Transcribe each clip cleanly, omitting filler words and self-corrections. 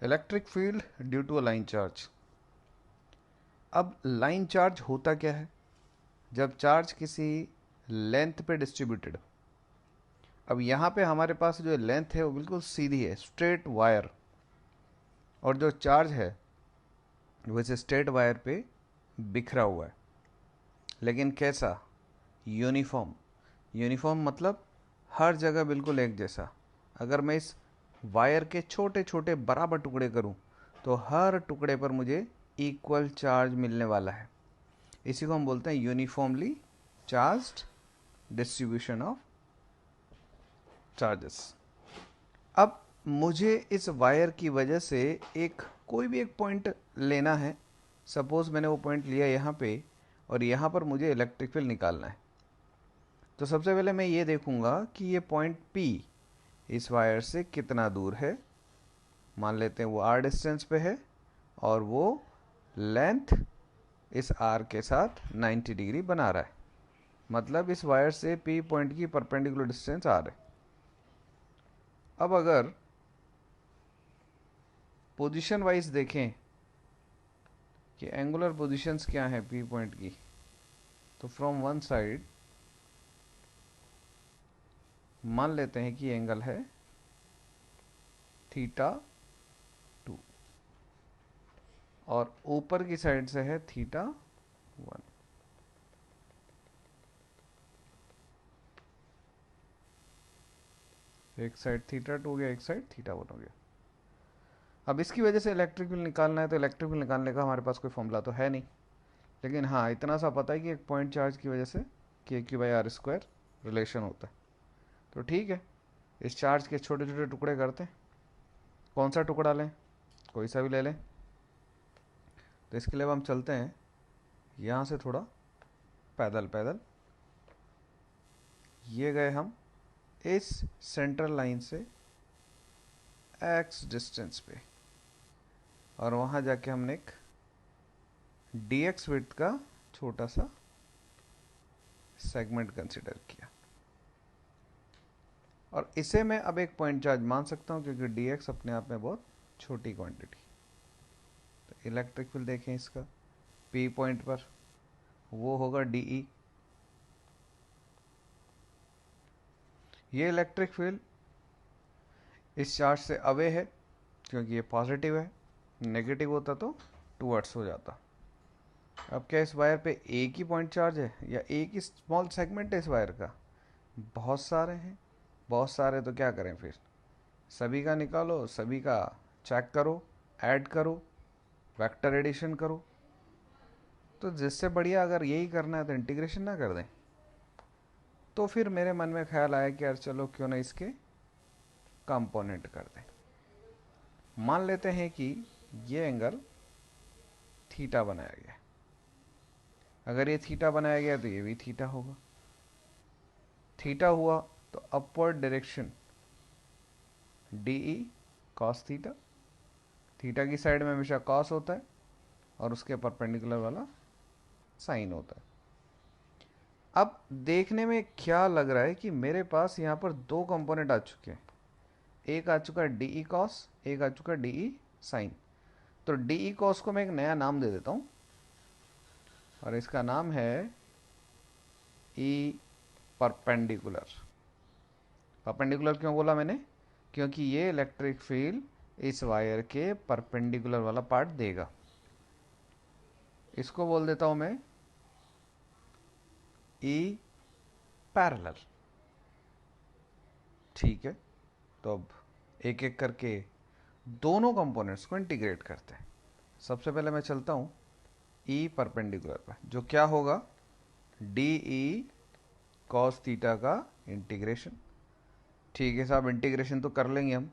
Electric field due to a line charge. अब line charge होता क्या है? जब चार्ज किसी लेंथ पे डिस्ट्रीब्यूटेड। अब यहाँ पे हमारे पास जो लेंथ है वो बिल्कुल सीधी है, स्ट्रेट वायर, और जो चार्ज है वो इस स्ट्रेट वायर पे बिखरा हुआ है। लेकिन कैसा? यूनिफॉर्म। यूनिफॉर्म मतलब हर जगह बिल्कुल एक जैसा। अगर मैं इस वायर के छोटे छोटे बराबर टुकड़े करूं तो हर टुकड़े पर मुझे इक्वल चार्ज मिलने वाला है। इसी को हम बोलते हैं uniformly charged distribution of charges. अब मुझे इस वायर की वजह से कोई भी एक पॉइंट लेना है। सपोज मैंने वो पॉइंट लिया यहाँ पे, और यहाँ पर मुझे इलेक्ट्रिक फील्ड निकालना है। तो सबसे पहले मैं ये देखूंगा कि ये पॉइंट P इस वायर से कितना दूर है। मान लेते हैं वो R डिस्टेंस पे है, और वो लेंथ इस R के साथ 90 डिग्री बना रहा है। मतलब इस वायर से P पॉइंट की परपेंडिकुलर डिस्टेंस R है। अब अगर पोजीशन वाइज देखें कि एंगुलर पोजीशंस क्या है P पॉइंट की, तो फ्रॉम वन साइड मान लेते हैं कि एंगल है θ2, और ऊपर की साइड से है θ1। एक साइड θ2 हो गया, एक साइड θ1 हो गया। अब इसकी वजह से इलेक्ट्रिक फील्ड निकालना है, तो इलेक्ट्रिक फील्ड निकालने का हमारे पास कोई फॉर्मूला तो है नहीं। लेकिन हाँ, इतना सा पता है कि एक पॉइंट चार्ज की वजह से KQ/R² रिलेशन होता है। तो ठीक है, इस चार्ज के छोटे छोटे टुकड़े करते हैं। कौन सा टुकड़ा लें? कोई सा भी ले लें। तो इसके लिए अब हम चलते हैं यहाँ से थोड़ा पैदल पैदल। ये गए हम इस सेंट्रल लाइन से x डिस्टेंस पे, और वहाँ जाके हमने एक dx विड्थ का छोटा सा सेगमेंट कंसिडर किया, और इसे मैं अब एक पॉइंट चार्ज मान सकता हूँ क्योंकि dx अपने आप में बहुत छोटी क्वांटिटी। तो इलेक्ट्रिक फील्ड देखें इसका P पॉइंट पर, वो होगा dE। ये इलेक्ट्रिक फील्ड इस चार्ज से अवे है क्योंकि ये पॉजिटिव है। नेगेटिव होता तो टूवर्ड्स हो जाता। अब क्या इस वायर पे एक ही पॉइंट चार्ज है या एक ही स्मॉल सेगमेंट है इस वायर का? बहुत सारे हैं। बहुत सारे तो क्या करें फिर? सभी का निकालो, सभी का चेक करो, ऐड करो, वेक्टर एडिशन करो। तो जिससे बढ़िया अगर यही करना है तो इंटीग्रेशन ना कर दें। तो फिर मेरे मन में ख्याल आया कि यार चलो क्यों ना इसके कंपोनेंट कर दें। मान लेते हैं कि ये एंगल थीटा बनाया गया। अगर ये थीटा बनाया गया तो ये भी थीटा होगा। थीटा हुआ तो upward direction DE cos theta. Theta की साइड में हमेशा cos होता है, और उसके परपेंडिकुलर वाला साइन होता है। अब देखने में क्या लग रहा है कि मेरे पास यहाँ पर दो कंपोनेंट आ चुके हैं। एक आ चुका है DE cos, एक आ चुका है DE sin। तो DE cos को मैं एक नया नाम दे देता हूँ, और इसका नाम है E परपेंडिकुलर। परपेंडिकुलर क्यों बोला मैंने? क्योंकि ये इलेक्ट्रिक फील्ड इस वायर के परपेंडिकुलर वाला पार्ट देगा। इसको बोल देता हूं मैं E पैरेलल। ठीक है, तो अब एक एक करके दोनों कंपोनेंट्स को इंटीग्रेट करते हैं। सबसे पहले मैं चलता हूं E परपेंडिकुलर पर, जो क्या होगा DE cos थीटा का इंटीग्रेशन। ठीक है साहब, इंटीग्रेशन तो कर लेंगे हम,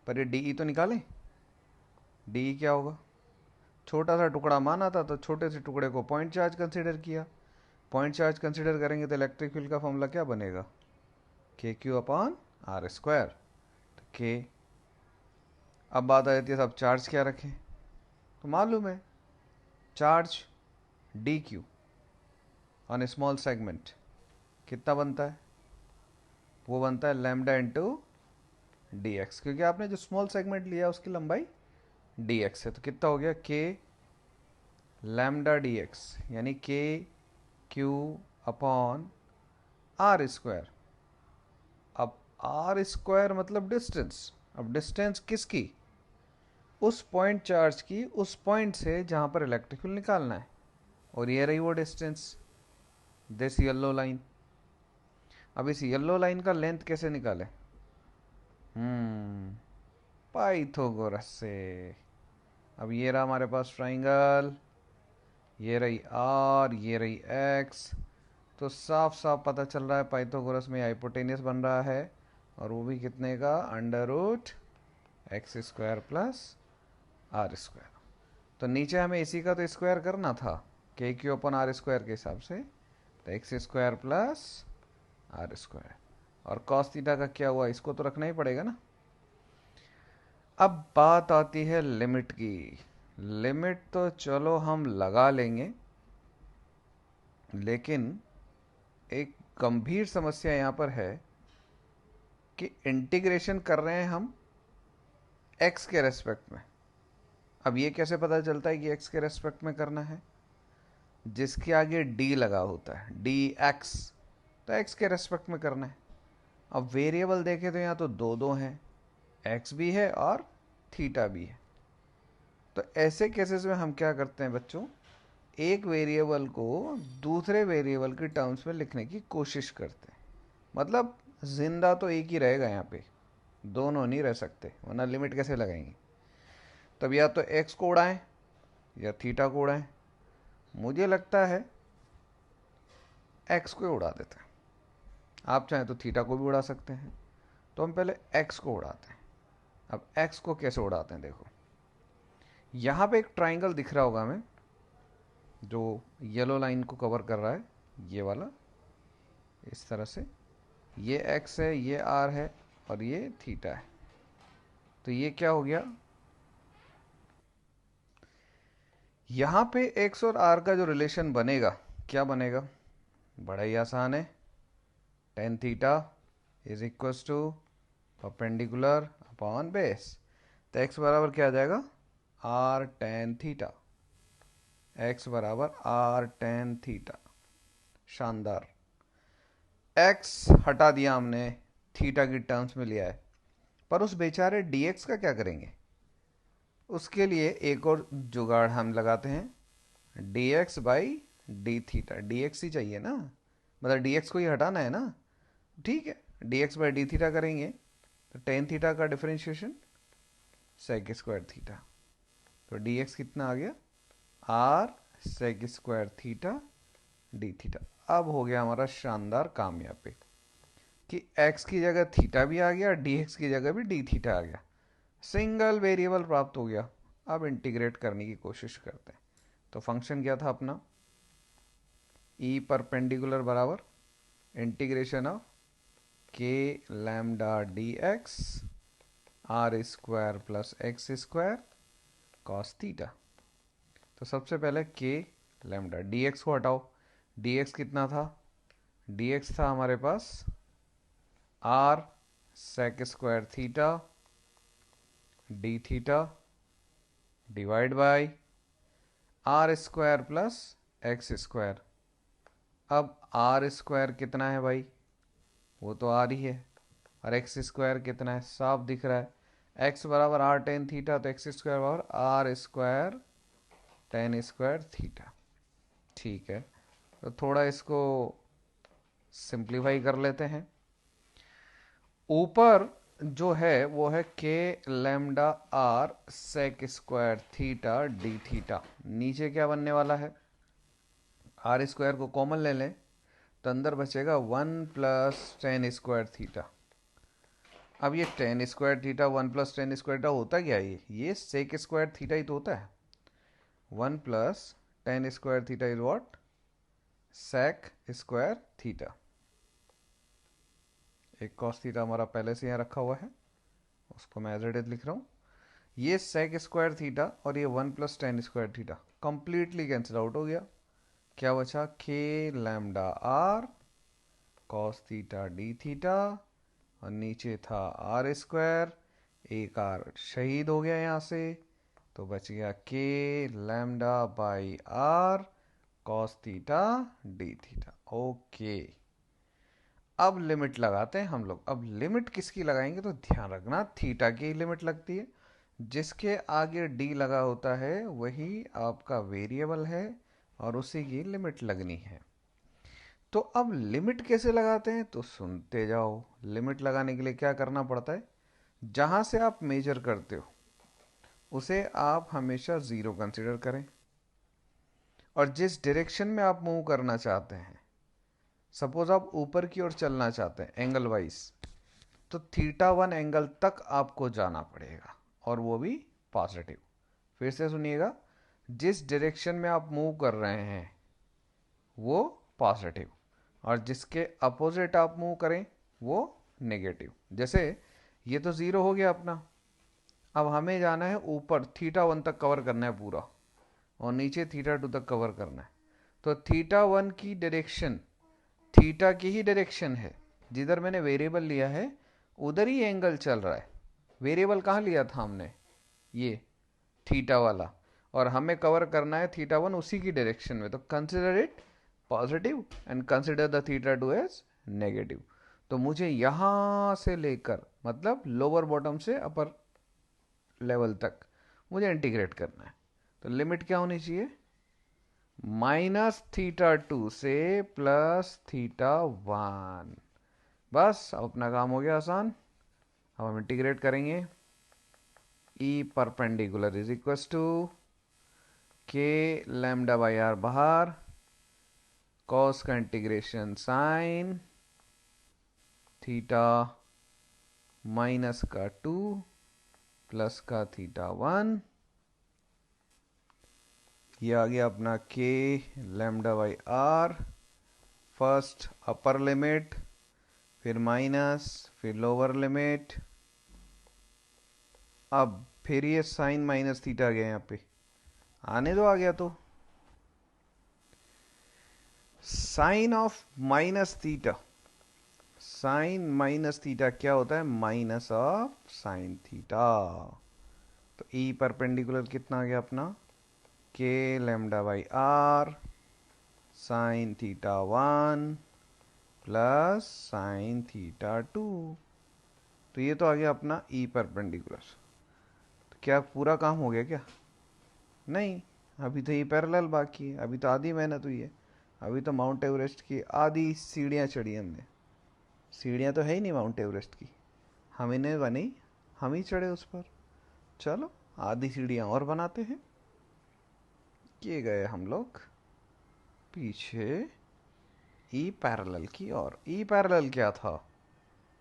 पर ये DE तो निकालें। DE क्या होगा? छोटा सा टुकड़ा माना था तो छोटे से टुकड़े को पॉइंट चार्ज कंसीडर किया। पॉइंट चार्ज कंसीडर करेंगे तो इलेक्ट्रिक फील्ड का फॉर्मूला क्या बनेगा? KQ/R²। तो K। अब बात आ जाती है साहब चार्ज क्या रखें? तो मालूम है charge DQ on A small segment कितना बनता है? वो बनता है लैम्डा इंटू DX, क्योंकि आपने जो स्मॉल सेगमेंट लिया उसकी लंबाई डी एक्स है, तो कितना हो गया के लैम्डा डी एक्स, यानी के क्यू अपॉन आर स्क्वायर। अब आर स्क्वायर मतलब डिस्टेंस। अब डिस्टेंस किसकी? उस पॉइंट चार्ज की, उस पॉइंट से जहां पर इलेक्ट्रिक फील्ड निकालना है, और ये रही वो डिस्टेंस, दिस येलो लाइन। अब इस येलो लाइन का लेंथ कैसे निकाले? पाइथागोरस से। अब ये रहा हमारे पास ट्राइंगल, ये रही आर, ये रही एक्स, तो साफ साफ पता चल रहा है पाइथागोरस में हाइपोटेनियस बन रहा है, और वो भी कितने का? Under root x square plus R square. तो नीचे हमें इसी का तो स्क्वायर करना था, के क्यू अपन आर स्क्वायर के हिसाब से, तो x square plus R square. और कॉस थीटा का क्या हुआ? इसको तो रखना ही पड़ेगा ना। अब बात आती है लिमिट की। लिमिट तो चलो हम लगा लेंगे, लेकिन एक गंभीर समस्या यहां पर है कि इंटीग्रेशन कर रहे हैं हम x के रेस्पेक्ट में। अब ये कैसे पता चलता है कि x के रेस्पेक्ट में करना है? जिसके आगे d लगा होता है, dx, तो x के रेस्पेक्ट में करना है। अब वेरिएबल देखें तो यहाँ तो दो दो हैं, x भी है और थीटा भी है। तो ऐसे केसेस में हम क्या करते हैं बच्चों, एक वेरिएबल को दूसरे वेरिएबल के टर्म्स में लिखने की कोशिश करते हैं। मतलब जिंदा तो एक ही रहेगा यहाँ पे, दोनों नहीं रह सकते, वरना लिमिट कैसे लगाएंगे? तब या तो x को उड़ाएं या थीटा को उड़ाएं। मुझे लगता है x को उड़ा देते हैं, आप चाहें तो थीटा को भी उड़ा सकते हैं। तो हम पहले x को उड़ाते हैं। अब x को कैसे उड़ाते हैं देखो, यहाँ पे एक ट्राइंगल दिख रहा होगा हमें, जो येलो लाइन को कवर कर रहा है, ये वाला, इस तरह से। ये x है, ये r है, और ये थीटा है। तो ये क्या हो गया? यहां पे x और r का जो रिलेशन बनेगा, क्या बनेगा? बड़ा ही आसान है, tan theta is equal to perpendicular upon base. तो x बराबर क्या आ जाएगा? r tan theta. x बराबर r टेन थीटा। शानदार। x हटा दिया हमने, थीटा की टर्म्स में लिया है, पर उस बेचारे dx का क्या करेंगे? उसके लिए एक और जुगाड़ हम लगाते हैं, dx by D theta. dx ही चाहिए ना, मतलब dx को ही हटाना है ना। ठीक है, dx बाई डी थीटा करेंगे, तो टेन थीटा का डिफरेंशिएशन सेक स्क्वायर थीटा। तो dx कितना आ गया? r sec square theta D theta. अब हो गया हमारा शानदार काम यहाँ पे कि x की जगह थीटा भी आ गया, dx की जगह भी डी थीटा आ गया, सिंगल वेरिएबल प्राप्त हो गया। अब इंटीग्रेट करने की कोशिश करते हैं। तो फंक्शन क्या था अपना? ई परपेंडिकुलर बराबर integration of K lambda D x R square plus x square cos theta. तो सबसे पहले के लैम्डा, डी एक्स को हटाओ। डी एक्स कितना था? डी एक्स था हमारे पास R sec square theta D theta divide by R square plus x square. अब आर स्क्वायर कितना है भाई? वो तो आर ही है, और एक्स स्क्वायर कितना है? साफ दिख रहा है, एक्स बराबर आर टेन थीटा, तो एक्स स्क्वायर बराबर R square tan square theta. ठीक है, तो थोड़ा इसको सिंप्लीफाई कर लेते हैं। ऊपर जो है वो है K lambda R sec square theta D theta. नीचे क्या बनने वाला है? आर स्क्वायर को कॉमन ले लें, तो अंदर बचेगा one plus tan square theta. अब ये ten square theta, one plus tan square theta होता क्या है? ये सेक स्क्वायर थीटा ही तो होता है। One plus tan square theta is what? Sec square theta. एक कॉस थीटा हमारा पहले से यहाँ रखा हुआ है, उसको मैं एज इट इज लिख रहा हूँ। ये सेक स्क्वायर थीटा और ये one plus tan square theta completely cancel out हो गया। क्या बचा? K lambda R cos theta D theta, और नीचे था आर स्क्वायर, एक आर शहीद हो गया यहाँ से, तो बच गया K lambda by R cos theta D theta. Okay, अब लिमिट लगाते हैं हम लोग। अब लिमिट किसकी लगाएंगे तो ध्यान रखना थीटा की लिमिट लगती है। जिसके आगे डी लगा होता है वही आपका वेरिएबल है और उसी की लिमिट लगनी है। तो अब लिमिट कैसे लगाते हैं तो सुनते जाओ। लिमिट लगाने के लिए क्या करना पड़ता है, जहां से आप मेजर करते हो उसे आप हमेशा ज़ीरो कंसिडर करें, और जिस डायरेक्शन में आप मूव करना चाहते हैं, सपोज आप ऊपर की ओर चलना चाहते हैं एंगल वाइज, तो थीटा वन एंगल तक आपको जाना पड़ेगा और वो भी पॉजिटिव। फिर से सुनिएगा, जिस डायरेक्शन में आप मूव कर रहे हैं वो पॉजिटिव, और जिसके अपोजिट आप मूव करें वो नेगेटिव। जैसे ये तो ज़ीरो हो गया अपना, अब हमें जाना है ऊपर, थीटा वन तक कवर करना है पूरा, और नीचे थीटा टू तक कवर करना है। तो थीटा वन की डायरेक्शन थीटा की ही डायरेक्शन है, जिधर मैंने वेरिएबल लिया है उधर ही एंगल चल रहा है। वेरिएबल कहाँ लिया था हमने, ये थीटा वाला, और हमें कवर करना है थीटा वन उसी की डायरेक्शन में। तो consider it positive and consider the theta two as negative. तो मुझे यहां से लेकर, मतलब लोअर बॉटम से अपर लेवल तक मुझे इंटीग्रेट करना है। तो लिमिट क्या होनी चाहिए, माइनस थीटा टू से प्लस थीटा वन। बस अब अपना काम हो गया आसान। अब हम इंटीग्रेट करेंगे। E perpendicular is equal to K lambda by R बाहर, कॉस का इंटीग्रेशन साइन थीटा माइनस का टू प्लस का थीटा वन। ये आ गया अपना K lambda by R, first upper limit, फिर माइनस, फिर लोअर लिमिट। अब फिर ये साइन माइनस थीटा आ गया यहाँ पे, आने दो, आ गया तो sine of minus theta, sine minus theta क्या होता है, माइनस ऑफ साइन थीटा। तो ई परपेंडिकुलर कितना आ गया अपना, K lambda by R sine theta one plus sine theta two. तो ये तो आ गया अपना ई परपेंडिकुलर। तो क्या पूरा काम हो गया क्या, नहीं, अभी तो ये पैरेलल बाकी है, अभी तो आधी मेहनत हुई है। अभी तो माउंट एवरेस्ट की आधी सीढ़ियाँ चढ़ी हमने। सीढ़ियाँ तो है ही नहीं माउंट एवरेस्ट की, हम इन्हें बनी, हम ही चढ़े उस पर। चलो आधी सीढ़ियाँ और बनाते हैं। किए गए हम लोग पीछे ई पैरेलल की ओर। ई पैरेलल क्या था,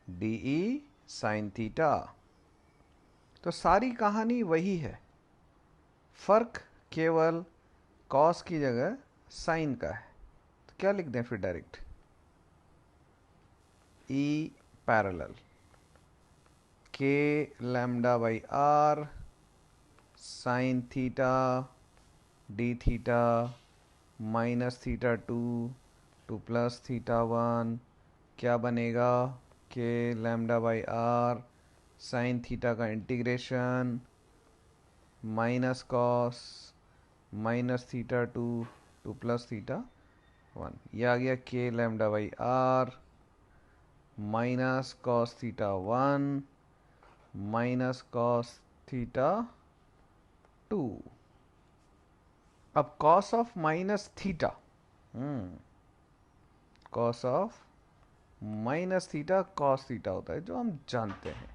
डी ई साइन थीटा। तो सारी कहानी वही है, फर्क केवल कॉस की जगह साइन का है। तो क्या लिख दें फिर direct, E parallel K lambda by R sine theta D theta minus theta two to plus theta one, क्या बनेगा, K lambda by R sine theta का integration minus cos minus theta two to plus theta one. ये आ गया K lambda by R minus cos theta one minus cos theta two. अब cos of minus theta, cos of minus theta cos theta होता है, जो हम जानते हैं।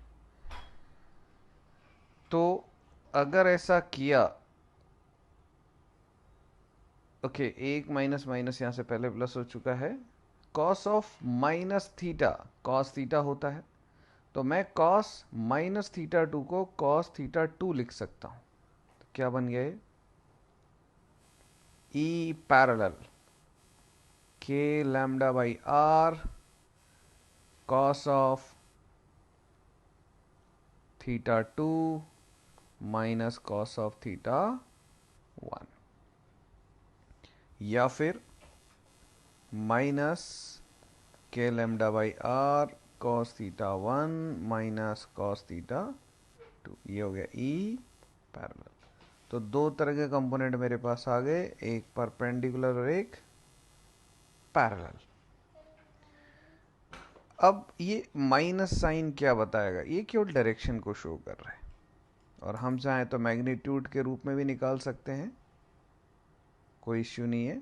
तो अगर ऐसा किया, ओके, एक माइनस माइनस यहां से पहले प्लस हो चुका है, cos of minus theta cos theta होता है, तो मैं कॉस माइनस थीटा टू को कॉस थीटा टू लिख सकता हूं। तो क्या बन गया, E parallel K lambda by R cos of theta two minus cos of theta one, या फिर minus K lambda by R cos theta one minus cos theta two. ये हो गया ई पैरेलल। तो दो तरह के कंपोनेंट मेरे पास आ गए, एक परपेंडिकुलर और एक पैरेलल। अब ये माइनस साइन क्या बताएगा, ये केवल डायरेक्शन को शो कर रहा है, और हम चाहें तो मैग्नीट्यूड के रूप में भी निकाल सकते हैं, कोई इश्यू नहीं है।